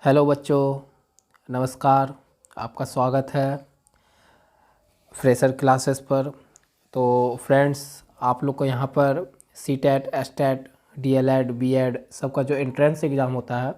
Hello बच्चों, नमस्कार। आपका स्वागत है फ्रेशर क्लासेस पर। तो फ्रेंड्स, आप लोग को यहाँ पर सीटेट, एस्टेट, डीएलएड, बीएड सबका जो एंट्रेंस एग्ज़ाम होता है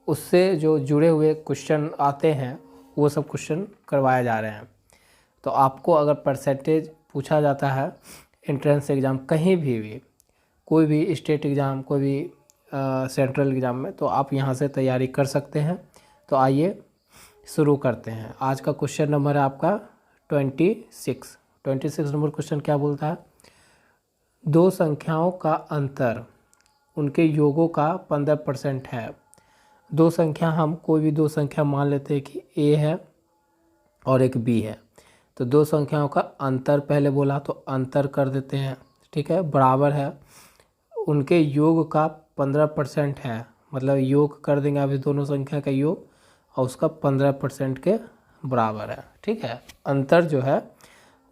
उससे जो जुड़े हुए क्वेश्चन आते हैं वो सब क्वेश्चन करवाए जा रहे हैं। तो आपको अगर परसेंटेज पूछा जाता है एंट्रेंस एग्ज़ाम कहीं भी कोई भी स्टेट एग्ज़ाम, कोई भी सेंट्रल एग्ज़ाम में, तो आप यहाँ से तैयारी कर सकते हैं। तो आइए शुरू करते हैं। आज का क्वेश्चन नंबर है आपका 26 नंबर क्वेश्चन क्या बोलता है? दो संख्याओं का अंतर उनके योगों का 15% है। दो संख्या, हम कोई भी दो संख्या मान लेते हैं कि ए है और एक बी है। तो दो संख्याओं का अंतर पहले बोला तो अंतर कर देते हैं, ठीक है। बराबर है, उनके योग का 15% है, मतलब योग कर देंगे अभी दोनों संख्या का योग और उसका 15% के बराबर है, ठीक है। अंतर जो है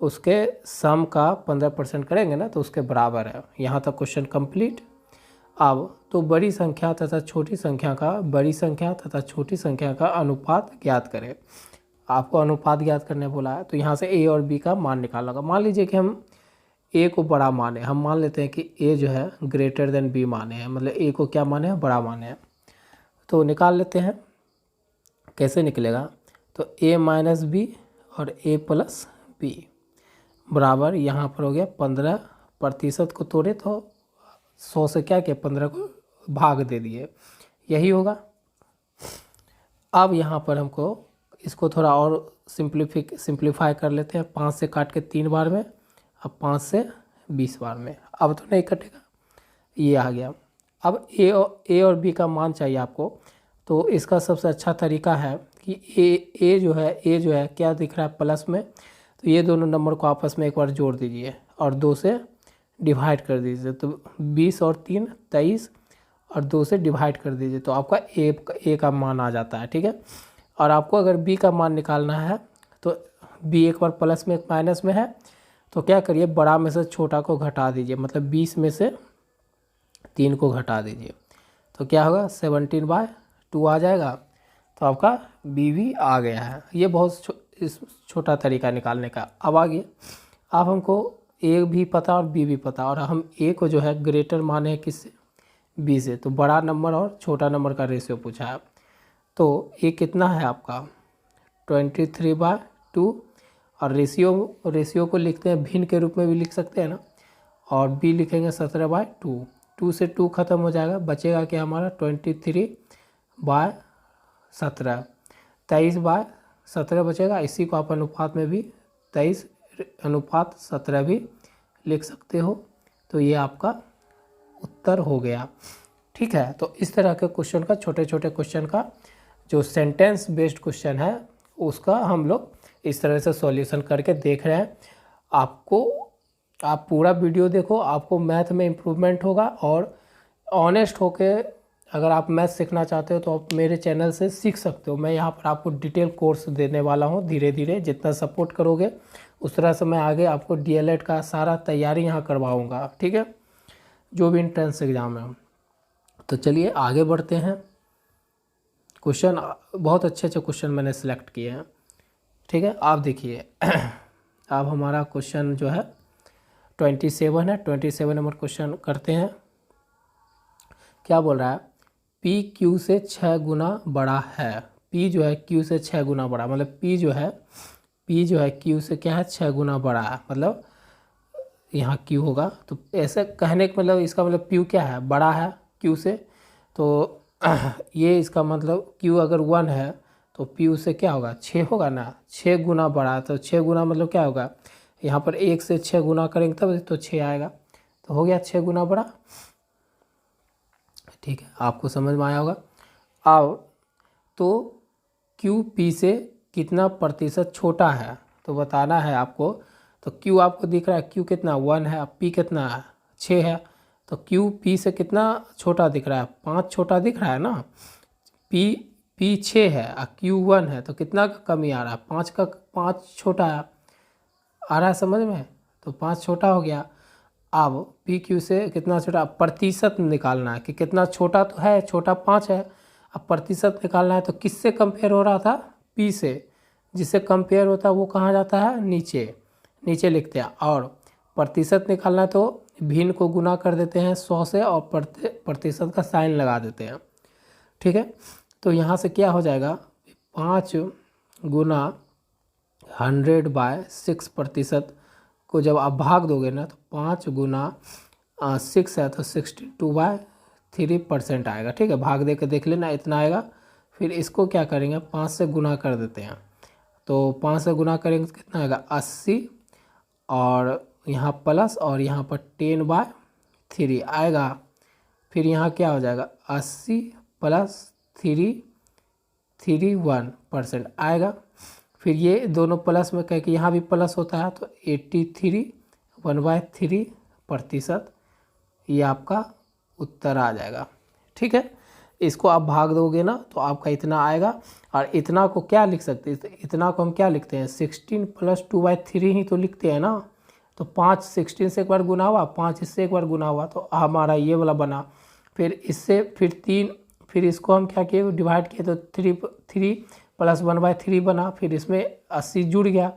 उसके सम का 15% करेंगे ना तो उसके बराबर है। यहाँ तक क्वेश्चन कंप्लीट। अब तो बड़ी संख्या तथा छोटी संख्या का अनुपात ज्ञात करें। आपको अनुपात ज्ञात करने बोला है, तो यहाँ से ए और बी का मान निकालना होगा। मान लीजिए कि हम ए को बड़ा माने, हम मान लेते हैं कि ए जो है ग्रेटर देन बी माने हैं, मतलब ए को क्या माने हैं? बड़ा माने हैं। तो निकाल लेते हैं, कैसे निकलेगा? तो ए माइनस बी और ए प्लस बी बराबर, यहाँ पर हो गया 15% को तोड़े तो 100 से क्या किया, 15 को भाग दे दिए, यही होगा। अब यहाँ पर हमको इसको थोड़ा और सिंप्लीफाई कर लेते हैं। 5 से काट के 3 बार में, अब 5 से 20 बार में, अब तो नहीं कटेगा, ये आ गया। अब ए और बी का मान चाहिए आपको, तो इसका सबसे अच्छा तरीका है कि ए जो है क्या दिख रहा है प्लस में, तो ये दोनों नंबर को आपस में एक बार जोड़ दीजिए और 2 से डिवाइड कर दीजिए। तो 20 और 3 23 और 2 से डिवाइड कर दीजिए, तो आपका ए का मान आ जाता है, ठीक है। और आपको अगर बी का मान निकालना है तो बी एक बार प्लस में एक माइनस में है, तो क्या करिए, बड़ा में से छोटा को घटा दीजिए, मतलब 20 में से 3 को घटा दीजिए, तो क्या होगा 17/2 आ जाएगा। तो आपका बी भी आ गया है। ये बहुत छोटा तरीका निकालने का। अब आगे आप हमको ए भी पता और बी भी पता, और हम ए को जो है ग्रेटर माने किससे? बी से। तो बड़ा नंबर और छोटा नंबर का रेशियो पूछा है, तो ये कितना है आपका 23/2, और रेशियो को लिखते हैं भिन्न के रूप में भी लिख सकते हैं ना, और बी लिखेंगे 17/2। 2 से 2 खत्म हो जाएगा, बचेगा कि हमारा 23/17, 23/17 बचेगा। इसी को आप अनुपात में भी 23/17 भी लिख सकते हो। तो ये आपका उत्तर हो गया, ठीक है। तो इस तरह के क्वेश्चन का, छोटे छोटे क्वेश्चन का जो सेंटेंस बेस्ड क्वेश्चन है उसका हम लोग इस तरह से सॉल्यूशन करके देख रहे हैं। आप पूरा वीडियो देखो, आपको मैथ में इम्प्रूवमेंट होगा। और ऑनेस्ट होके अगर आप मैथ सीखना चाहते हो तो आप मेरे चैनल से सीख सकते हो। मैं यहाँ पर आपको डिटेल कोर्स देने वाला हूँ। धीरे धीरे जितना सपोर्ट करोगे उस तरह से मैं आगे आपको डीएलएड का सारा तैयारी यहाँ करवाऊँगा, ठीक है, जो भी एंट्रेंस एग्ज़ाम है। तो चलिए आगे बढ़ते हैं। क्वेश्चन बहुत अच्छे क्वेश्चन मैंने सेलेक्ट किए हैं, ठीक है। आप देखिए अब हमारा क्वेश्चन जो है 27 है। 27 नंबर क्वेश्चन करते हैं। क्या बोल रहा है? P Q से 6 गुना बड़ा है। P जो है Q से 6 गुना बड़ा, मतलब P जो है Q से क्या है, 6 गुना बड़ा है, मतलब यहाँ Q होगा। तो ऐसे कहने का मतलब, इसका मतलब P क्या है, बड़ा है Q से। तो ये इसका मतलब Q अगर 1 है तो P उससे क्या होगा, 6 होगा ना, 6 गुना बड़ा। तो 6 गुना मतलब क्या होगा, यहाँ पर 1 से 6 गुना करेंगे तब तो 6 आएगा। तो हो गया 6 गुना बड़ा, ठीक है, आपको समझ में आया होगा। अब तो Q P से कितना प्रतिशत छोटा है तो बताना है आपको। तो Q आपको दिख रहा है, Q कितना 1 है, अब P कितना है 6 है। तो Q P से कितना छोटा दिख रहा है, 5 छोटा दिख रहा है ना। P 6 है और Q 1 है, तो कितना का कमी आ रहा है, 5 छोटा है, आ रहा है समझ में। तो 5 छोटा हो गया। अब P Q से कितना छोटा, प्रतिशत निकालना है कि कितना छोटा, तो है छोटा 5 है, अब प्रतिशत निकालना है तो किससे कंपेयर हो रहा था, पी से, जिससे कंपेयर होता है वो कहाँ जाता है, नीचे, नीचे लिखते हैं। और प्रतिशत निकालना है तो भिन्न को गुना कर देते हैं 100 से और प्रतिशत का साइन लगा देते हैं, ठीक है। तो यहाँ से क्या हो जाएगा, 5 गुना 100/6 प्रतिशत को जब आप भाग दोगे ना तो 5 गुना 6 है तो 62/3% आएगा, ठीक है। भाग दे के देख लेना, इतना आएगा। फिर इसको क्या करेंगे, 5 से गुना कर देते हैं, तो 5 से गुना करेंगे तो कितना आएगा, 80, और यहाँ प्लस और यहाँ पर 10/3 आएगा। फिर यहाँ क्या हो जाएगा, 80 + 331% आएगा। फिर ये दोनों प्लस में कह के यहाँ भी प्लस होता है तो 83 1/3% ये आपका उत्तर आ जाएगा, ठीक है। इसको आप भाग दोगे ना तो आपका इतना आएगा। और इतना को क्या लिख सकते हैं, इतना को हम क्या लिखते हैं, 16 + 2/3 ही तो लिखते हैं ना। तो 5 16 से एक बार गुना हुआ, 5 इससे एक बार गुना हुआ, तो हमारा ये वाला बना। फिर इससे फिर 3, फिर इसको हम क्या किए, डिवाइड किए तो 3 + 1/3 बना। फिर इसमें 80 जुड़ गया,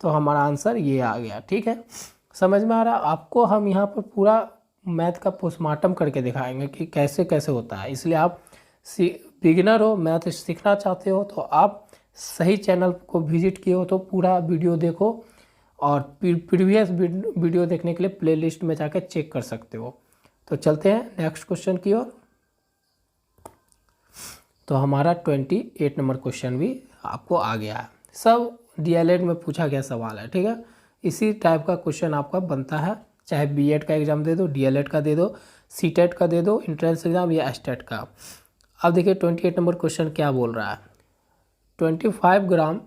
तो हमारा आंसर ये आ गया, ठीक है। समझ में आ रहा। आपको हम यहाँ पर पूरा मैथ का पोस्टमार्टम करके दिखाएंगे कि कैसे कैसे होता है। इसलिए आप बिगिनर हो, मैथ सीखना चाहते हो तो आप सही चैनल को विजिट किए हो तो पूरा वीडियो देखो, और प्रीवियस वीडियो देखने के लिए प्लेलिस्ट में जाकर चेक कर सकते हो। तो चलते हैं नेक्स्ट क्वेश्चन की ओर। तो हमारा 28 नंबर क्वेश्चन भी आपको आ गया है। सब डीएलएड में पूछा गया सवाल है, ठीक है। इसी टाइप का क्वेश्चन आपका बनता है, चाहे बीएड का एग्ज़ाम दे दो, डीएलएड का दे दो, सीटेट का दे दो, एंट्रेंस एग्ज़ाम या एस्टेट का। अब देखिए 28 नंबर क्वेश्चन क्या बोल रहा है। 25 ग्राम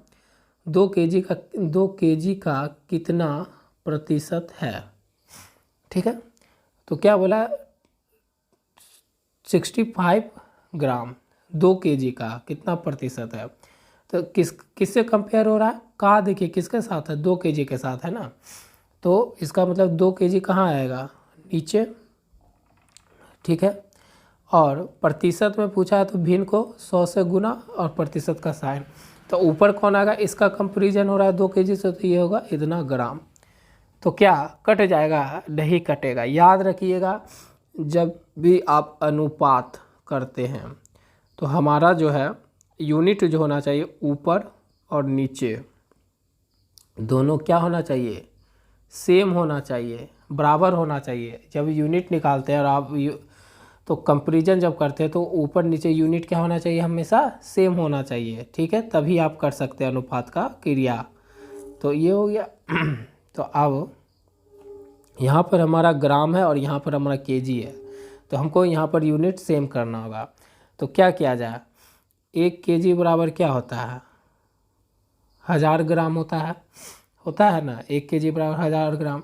2 kg का कितना प्रतिशत है, ठीक है। तो क्या बोला, 65 ग्राम 2 kg का कितना प्रतिशत है। तो किससे कंपेयर हो रहा है, का देखिए किसके साथ है, 2 kg के साथ है ना। तो इसका मतलब 2 kg कहाँ आएगा, नीचे, ठीक है। और प्रतिशत में पूछा है तो भिन्न को 100 से गुना और प्रतिशत का साइन, तो ऊपर कौन आएगा, इसका कंपेरिजन हो रहा है 2 kg से, तो ये होगा इतना ग्राम। तो क्या कट जाएगा, नहीं कटेगा। याद रखिएगा जब भी आप अनुपात करते हैं तो हमारा जो है यूनिट जो होना चाहिए ऊपर और नीचे दोनों क्या होना चाहिए, सेम होना चाहिए, बराबर होना चाहिए। जब यूनिट निकालते हैं और आप तो कंपैरिजन जब करते हैं तो ऊपर नीचे यूनिट क्या होना चाहिए, हमेशा सेम होना चाहिए, ठीक है। तभी आप कर सकते हैं अनुपात का क्रिया। तो ये हो गया। तो अब यहाँ पर हमारा ग्राम है और यहाँ पर हमारा केजी है, तो हमको यहाँ पर यूनिट सेम करना होगा। तो क्या किया जाए, 1 kg बराबर क्या होता है, 1000 ग्राम होता है ना। 1 kg बराबर 1000 ग्राम।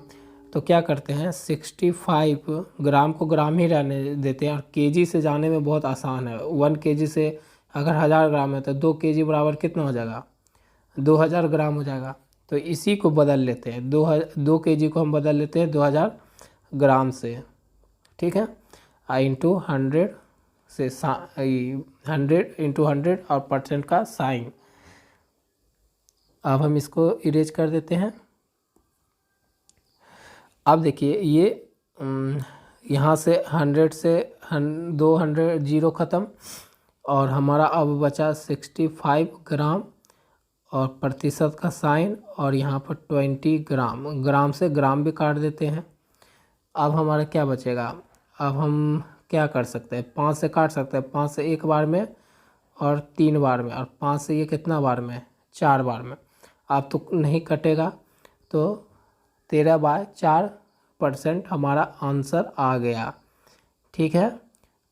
तो क्या करते हैं, 65 ग्राम को ग्राम ही रहने देते हैं, और केजी से जाने में बहुत आसान है। 1 kg से अगर 1000 ग्राम है तो 2 kg बराबर कितना हो जाएगा, 2000 ग्राम हो जाएगा। तो इसी को बदल लेते हैं, 2 kg को हम बदल लेते हैं 2000 ग्राम से, ठीक है। इंटू 100 से 100 इंटू 100 और परसेंट का साइन। अब हम इसको इरेज कर देते हैं। अब देखिए ये यहाँ से 100 से 200 जीरो ख़त्म, और हमारा अब बचा 65 ग्राम और प्रतिशत का साइन, और यहाँ पर 20 ग्राम, ग्राम से ग्राम भी काट देते हैं। अब हमारा क्या बचेगा, अब हम क्या कर सकते हैं, 5 से काट सकते हैं, 5 से एक बार में और 3 बार में, और 5 से ये कितना बार में, 4 बार में। अब तो नहीं कटेगा, तो 13/4% हमारा आंसर आ गया, ठीक है।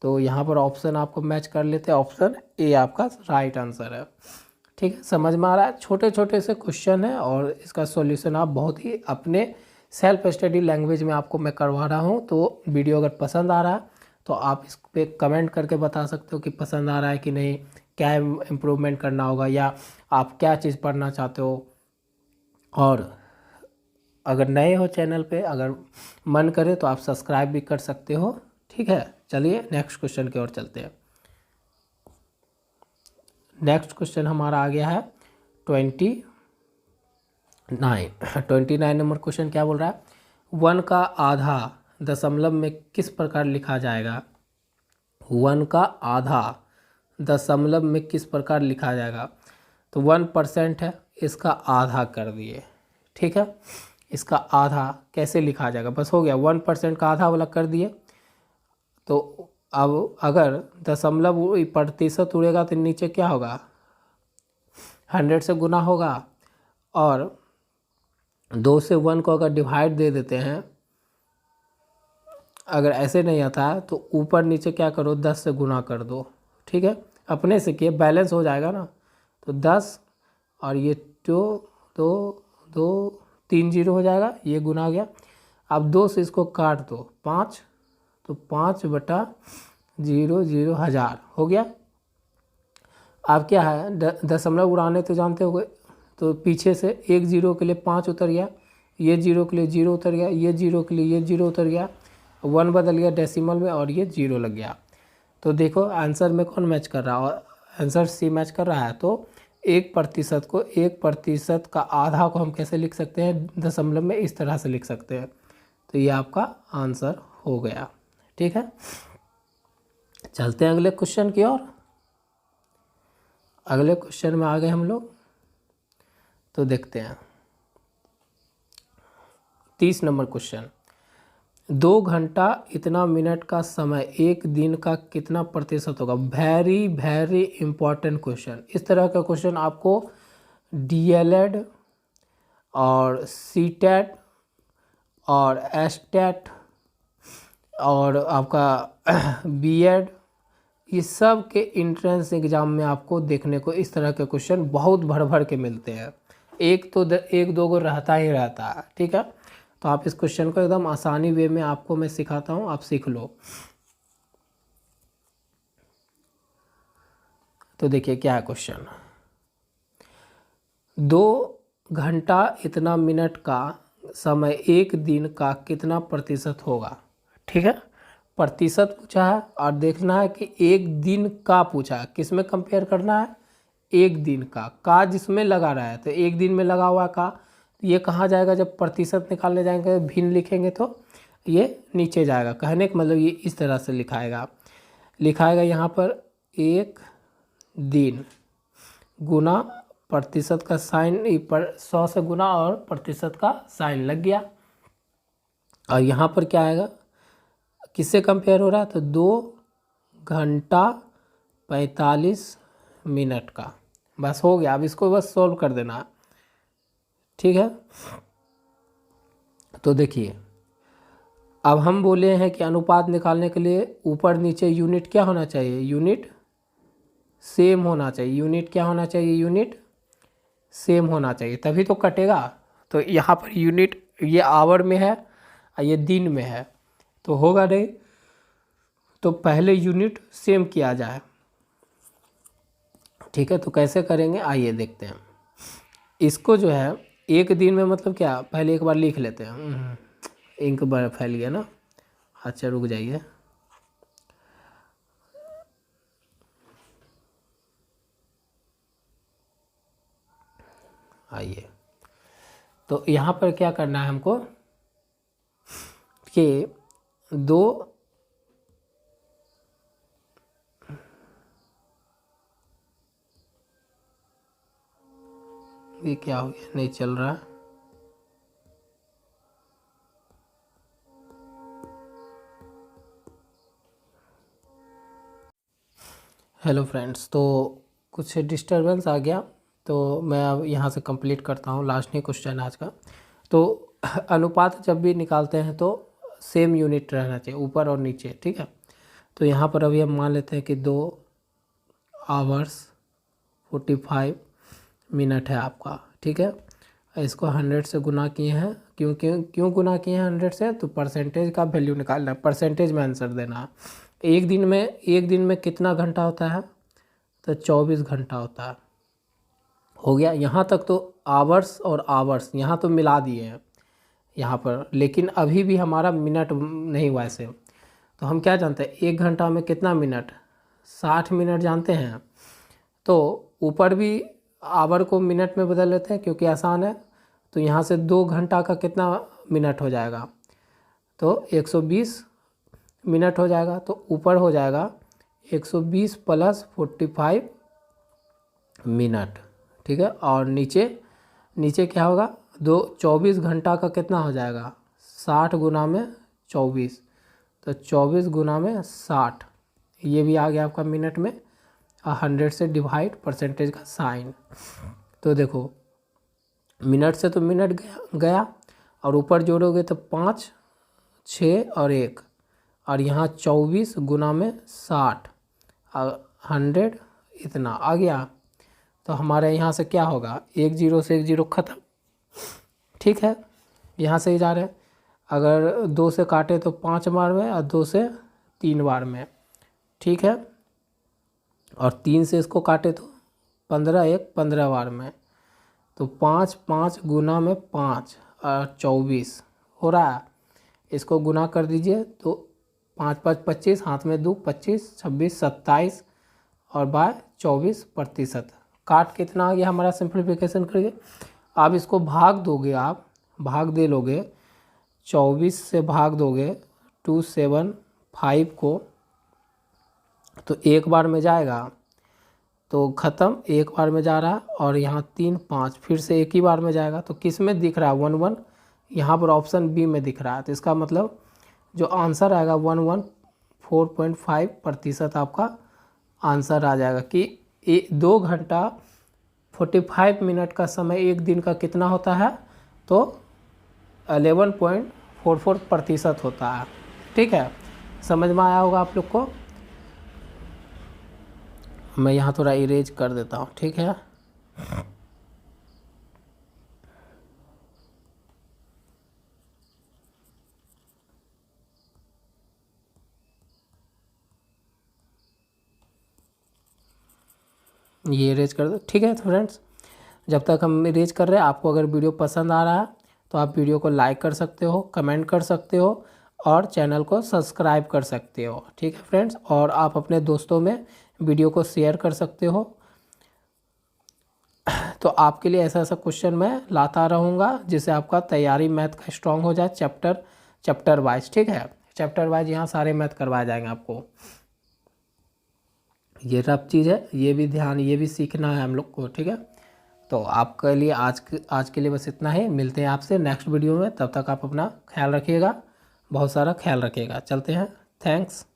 तो यहाँ पर ऑप्शन आपको मैच कर लेते हैं, ऑप्शन ए आपका राइट आंसर है, ठीक है। समझ में आ रहा है, छोटे छोटे से क्वेश्चन है और इसका सॉल्यूशन आप बहुत ही अपने सेल्फ स्टडी लैंग्वेज में आपको मैं करवा रहा हूँ। तो वीडियो अगर पसंद आ रहा है तो आप इस पर कमेंट करके बता सकते हो कि पसंद आ रहा है कि नहीं, क्या इम्प्रूवमेंट करना होगा, या आप क्या चीज़ पढ़ना चाहते हो। और अगर नए हो चैनल पे, अगर मन करे तो आप सब्सक्राइब भी कर सकते हो, ठीक है। चलिए नेक्स्ट क्वेश्चन की ओर चलते हैं। नेक्स्ट क्वेश्चन हमारा आ गया है 29 नंबर क्वेश्चन क्या बोल रहा है, 1 का आधा दशमलव में किस प्रकार लिखा जाएगा। 1 का आधा दशमलव में किस प्रकार लिखा जाएगा। तो 1% है, इसका आधा कर दिए, ठीक है। इसका आधा कैसे लिखा जाएगा, बस हो गया, 1% का आधा वाला कर दिए। तो अब अगर दशमलव प्रतिशत उड़ेगा तो नीचे क्या होगा, 100 से गुना होगा, और 2 से 1 को अगर डिवाइड दे देते हैं, अगर ऐसे नहीं आता है तो ऊपर नीचे क्या करो, 10 से गुना कर दो, ठीक है। अपने से किए बैलेंस हो जाएगा ना। तो 10 और ये 3 जीरो हो जाएगा, ये गुना आ गया। अब 2 से इसको काट दो, 5, तो 5/0 1000 हो गया। अब क्या है, दशमलव उड़ाने तो जानते हो, तो पीछे से 1 जीरो के लिए 5 उतर गया, ये जीरो के लिए 0 उतर गया, ये जीरो के लिए ये 0 उतर गया, 1 बदल गया डेसिमल में और ये 0 लग गया। तो देखो आंसर में कौन मैच कर रहा है, और आंसर सी मैच कर रहा है। तो 1% का आधा को हम कैसे लिख सकते हैं, दशमलव में इस तरह से लिख सकते हैं। तो ये आपका आंसर हो गया, ठीक है। चलते हैं अगले क्वेश्चन की ओर। अगले क्वेश्चन में आ गए हम लोग, तो देखते हैं 30 नंबर क्वेश्चन, 2 घंटा इतना मिनट का समय 1 दिन का कितना प्रतिशत होगा। Very very important question. इस तरह का क्वेश्चन आपको DLED और CTET और STET और आपका BEd, ये सब के इंट्रेंस एग्ज़ाम में आपको देखने को इस तरह के क्वेश्चन बहुत भर भर के मिलते हैं। एक दो को रहता ही रहता है, ठीक है। तो आप इस क्वेश्चन को एकदम आसानी वे में आपको मैं सिखाता हूँ, आप सीख लो। तो देखिए क्या है क्वेश्चन, 2 घंटा इतना मिनट का समय 1 दिन का कितना प्रतिशत होगा, ठीक है। प्रतिशत पूछा है और देखना है कि 1 दिन का पूछा है, किस में कंपेयर करना है, 1 दिन का जिसमें लगा रहा है। तो 1 दिन में लगा हुआ का ये कहाँ जाएगा, जब प्रतिशत निकालने जाएंगे भिन्न लिखेंगे तो ये नीचे जाएगा। कहने का मतलब ये इस तरह से लिखाएगा यहाँ पर 1 दिन गुना प्रतिशत का साइन, 100 से गुना और प्रतिशत का साइन लग गया। और यहाँ पर क्या आएगा, किससे कंपेयर हो रहा है, तो 2 घंटा 45 मिनट का। बस हो गया, अब इसको बस सॉल्व कर देना, ठीक है। तो देखिए अब हम बोले हैं कि अनुपात निकालने के लिए ऊपर नीचे यूनिट क्या होना चाहिए, यूनिट सेम होना चाहिए। यूनिट क्या होना चाहिए, यूनिट सेम होना चाहिए, तभी तो कटेगा। तो यहाँ पर यूनिट ये आवर में है और ये दिन में है, तो होगा नहीं। तो पहले यूनिट सेम किया जाए, ठीक है। तो कैसे करेंगे आइए देखते हैं। इसको जो है 1 दिन में मतलब क्या, पहले एक बार लिख लेते हैं। इंक बार फैल गया ना, अच्छा रुक जाइए। आइए, तो यहाँ पर क्या करना है हमको कि 2 ये क्या हो गया, नहीं चल रहा। हेलो फ्रेंड्स, तो कुछ डिस्टरबेंस आ गया, तो मैं अब यहाँ से कंप्लीट करता हूँ, लास्ट ही क्वेश्चन आज का। तो अनुपात जब भी निकालते हैं तो सेम यूनिट रहना चाहिए ऊपर और नीचे, ठीक है। तो यहाँ पर अभी हम मान लेते हैं कि 2 आवर्स 45 मिनट है आपका, ठीक है। इसको 100 से गुना किए हैं, क्यों गुना किए हैं 100 से, तो परसेंटेज का वैल्यू निकालना है, परसेंटेज में आंसर देना है। एक दिन में कितना घंटा होता है, तो 24 घंटा होता है। हो गया यहाँ तक। तो आवर्स और आवर्स यहाँ तो मिला दिए हैं यहाँ पर, लेकिन अभी भी हमारा मिनट नहीं हुआ ऐसे। तो हम क्या जानते हैं, 1 घंटा में कितना मिनट, 60 मिनट जानते हैं। तो ऊपर भी आवर को मिनट में बदल लेते हैं क्योंकि आसान है। तो यहाँ से 2 घंटा का कितना मिनट हो जाएगा, तो 120 मिनट हो जाएगा। तो ऊपर हो जाएगा 120 + 45 मिनट, ठीक है। और नीचे क्या होगा, 24 घंटा का कितना हो जाएगा, 60 गुना में 24, तो 24 गुना में 60, ये भी आ गया आपका मिनट में। 100 से डिवाइड परसेंटेज का साइन। तो देखो मिनट से तो मिनट गया और ऊपर जोड़ोगे तो 5, 6 और 1, और यहाँ 24 गुना में 60 और 100 इतना आ गया। तो हमारे यहाँ से क्या होगा, 1 0 से 1 0 ख़त्म, ठीक है। यहाँ से ही जा रहे हैं, अगर 2 से काटे तो 5 बार में और 2 से 3 बार में, ठीक है। और 3 से इसको काटे तो 15 1 15 बार में, तो 5 5 गुना में 5 और 24 हो रहा है। इसको गुना कर दीजिए तो 5 5 25, हाथ में 2 25 26 27 और बाय 24%। काट कितना आ गया हमारा, सिंप्लीफिकेशन करिए। आप इसको भाग दोगे, आप भाग दे लोगे, 24 से भाग दोगे 275 को, तो एक बार में जाएगा तो ख़त्म, एक बार में जा रहा है। और यहाँ 3 5 फिर से एक ही बार में जाएगा, तो किस में दिख रहा है 1 1, यहाँ पर ऑप्शन बी में दिख रहा है। तो इसका मतलब जो आंसर आएगा 114.5% आपका आंसर आ जाएगा कि 2 घंटा 45 मिनट का समय एक दिन का कितना होता है, तो 11.44% होता है, ठीक है। समझ में आया होगा आप लोग को। मैं यहाँ थोड़ा इरेज कर देता हूँ, ठीक है। ये इरेज कर दो, ठीक है। तो फ्रेंड्स जब तक हम इरेज कर रहे हैं, आपको अगर वीडियो पसंद आ रहा है तो आप वीडियो को लाइक कर सकते हो, कमेंट कर सकते हो और चैनल को सब्सक्राइब कर सकते हो, ठीक है फ्रेंड्स। और आप अपने दोस्तों में वीडियो को शेयर कर सकते हो। तो आपके लिए ऐसा क्वेश्चन मैं लाता रहूँगा जिससे आपका तैयारी मैथ का स्ट्रांग हो जाए, चैप्टर वाइज, ठीक है। चैप्टर वाइज यहाँ सारे मैथ करवाए जाएंगे आपको। ये रफ चीज़ है, ये भी ध्यान, ये भी सीखना है हम लोग को, ठीक है। तो आपके लिए आज के लिए बस इतना ही। मिलते हैं आपसे नेक्स्ट वीडियो में, तब तक आप अपना ख्याल रखिएगा, बहुत सारा ख्याल रखिएगा। चलते हैं, थैंक्स।